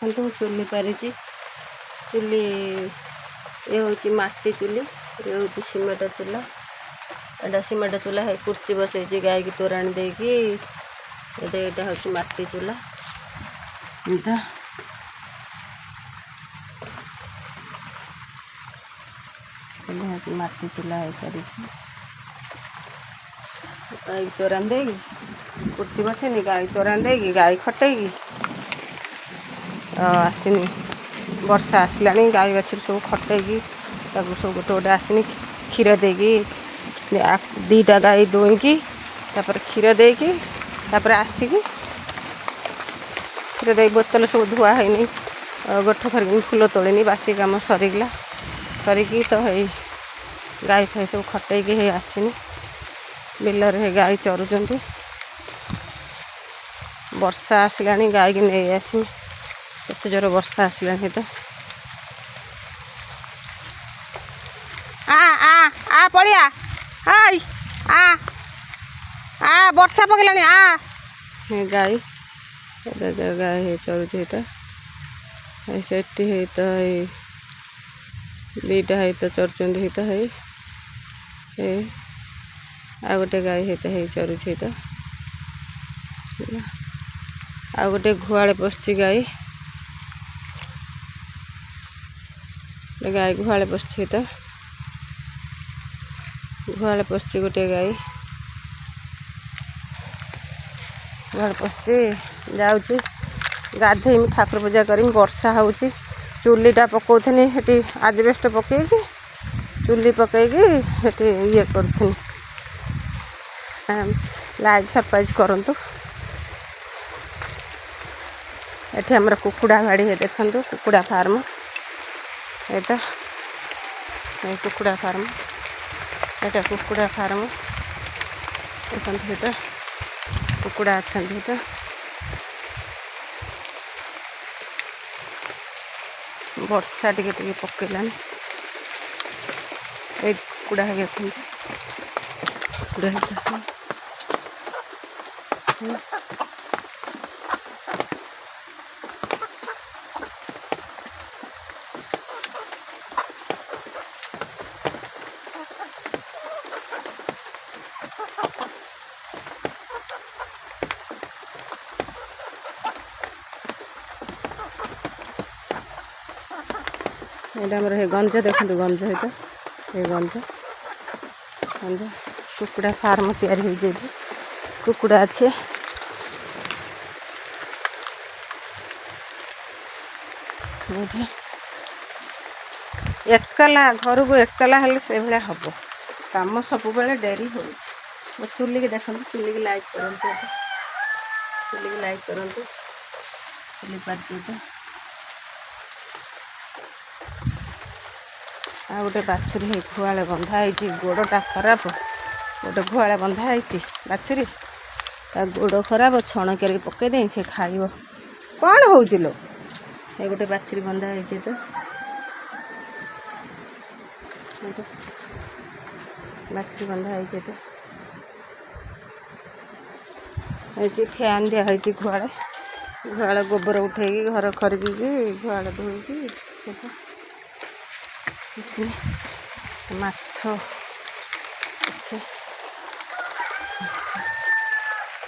देखो चुली पारी चुली ये हूँ माटी चुली ये हूँ सीमेंट चूल्हा एटा सीमेंट चूल्हा है कुर्ची बसई गाय की तोराणी देकी यहाँ हूँ माटी चूल्हा इधर माटी चूल्हा है गाय तोराणी देगी कुर्ची बसैनी गाय तोराणी देगी गाय खटेगी आसनी वर्षा आसला गाय बाछुरी सब खटेगी सब गोटे गोटे आसनी क्षीर देगी दीटा गाय दुईकी क्षीर देकी आसिकी क्षीर दे बोतल सब धुआ है गोठ खरिक फूल तोड़नी बासी कम सरीगला सरिकी तो है गाय फाई सब खटेगी है आसनी बिलर है गाय चरुचंती वर्षा आसला गाय की नहीं आसमी केते जोर वर्षा आसला तो आ पड़िया हाय आ वर्षा पकलानी गाय गाय है चरुची सेठी है तो दीटा है तो चरुचंदी है तो है आ गोटे गाय है तो है चरुची तो आ गोटे गुहाले पशि गाय गाय गुहाले पशि तो गुहाले पशि गोटे गाय गुहाले पशि जाऊँगी गाधेमी ठाकुर पूजा करी वर्षा हो चुलीटा पकाउनी हेटी आजबेस्ट पकईकी चुली पकईकी हेटी ये करूँ लाइट सरप्राइज करंतु एठी हमर कुकुड़ा भाड़ी है देखु कुकुड़ा फार्म एटा कुकुड़ा फार्म एटा कुकुड़ा फार्म देखते कुकुड़ा अच्छा वर्षा टिके पकईलानी कुकुड़ा है कुकुड़ा ये गंज देखो गंज है तो ये गंज गंज कुकुड़ा फार्म तैयारी हो कुकुड़ा अच्छे एकला घर को एकला हेल्ले से भाया हम कम सब बेले डेरी हो चुली की देखो चुली की लाइट करते चुली की लाइट करते चुली पार्टी आ गोटे बाछुरी है गुहाले बंधाई गोड़टा खराब गोटे गुहाले बंधाई बाछुरी गोड़ खराब छण कर पकईदे से खाइब कौन हो ये गोटे बाछुरी बंधाई तो बाछुरी बंधाई तो फैन दिखाई गुहाले गुहाले गोबर उठेगी घर खरिकी गुहाले धोईकी माछ